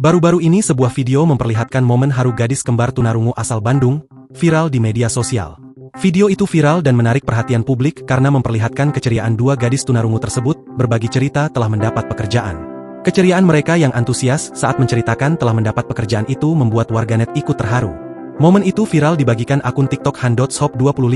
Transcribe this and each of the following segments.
Baru-baru ini sebuah video memperlihatkan momen haru gadis kembar tunarungu asal Bandung, viral di media sosial. Video itu viral dan menarik perhatian publik karena memperlihatkan keceriaan dua gadis tunarungu tersebut berbagi cerita telah mendapat pekerjaan. Keceriaan mereka yang antusias saat menceritakan telah mendapat pekerjaan itu membuat warganet ikut terharu. Momen itu viral dibagikan akun TikTok Han.Shop25,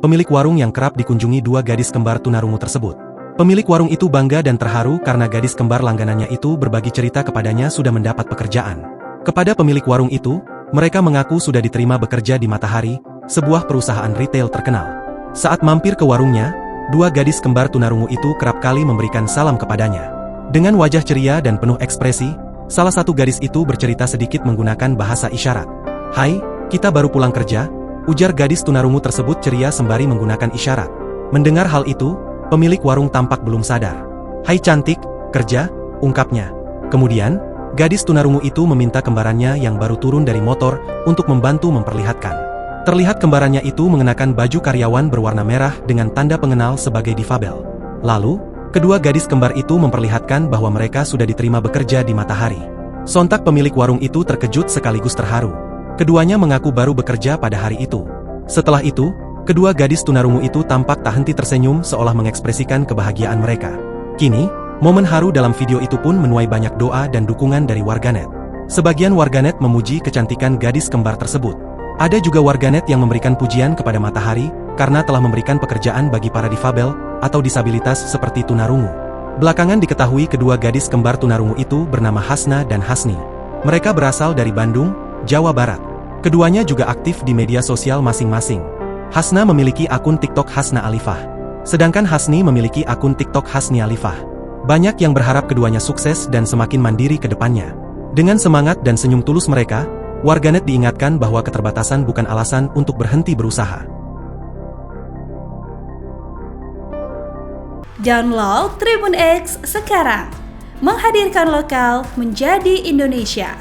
pemilik warung yang kerap dikunjungi dua gadis kembar tunarungu tersebut. Pemilik warung itu bangga dan terharu karena gadis kembar langganannya itu berbagi cerita kepadanya sudah mendapat pekerjaan. Kepada pemilik warung itu, mereka mengaku sudah diterima bekerja di Matahari, sebuah perusahaan retail terkenal. Saat mampir ke warungnya, dua gadis kembar tunarungu itu kerap kali memberikan salam kepadanya. Dengan wajah ceria dan penuh ekspresi, salah satu gadis itu bercerita sedikit menggunakan bahasa isyarat. "Hai, kita baru pulang kerja," ujar gadis tunarungu tersebut ceria sembari menggunakan isyarat. Mendengar hal itu, pemilik warung tampak belum sadar. "Hai cantik, kerja," ungkapnya. Kemudian, gadis tunarungu itu meminta kembarannya yang baru turun dari motor untuk membantu memperlihatkan. Terlihat kembarannya itu mengenakan baju karyawan berwarna merah dengan tanda pengenal sebagai difabel. Lalu, kedua gadis kembar itu memperlihatkan bahwa mereka sudah diterima bekerja di Matahari. Sontak pemilik warung itu terkejut sekaligus terharu. Keduanya mengaku baru bekerja pada hari itu. Setelah itu, kedua gadis tunarungu itu tampak tak henti tersenyum seolah mengekspresikan kebahagiaan mereka. Kini, momen haru dalam video itu pun menuai banyak doa dan dukungan dari warganet. Sebagian warganet memuji kecantikan gadis kembar tersebut. Ada juga warganet yang memberikan pujian kepada Matahari karena telah memberikan pekerjaan bagi para difabel atau disabilitas seperti tunarungu. Belakangan diketahui kedua gadis kembar tunarungu itu bernama Hasna dan Hasni. Mereka berasal dari Bandung, Jawa Barat. Keduanya juga aktif di media sosial masing-masing. Hasna memiliki akun TikTok Hasna Alifah. Sedangkan Hasni memiliki akun TikTok Hasni Alifah. Banyak yang berharap keduanya sukses dan semakin mandiri ke depannya. Dengan semangat dan senyum tulus mereka, warganet diingatkan bahwa keterbatasan bukan alasan untuk berhenti berusaha. Download Tribun X sekarang, menghadirkan lokal menjadi Indonesia.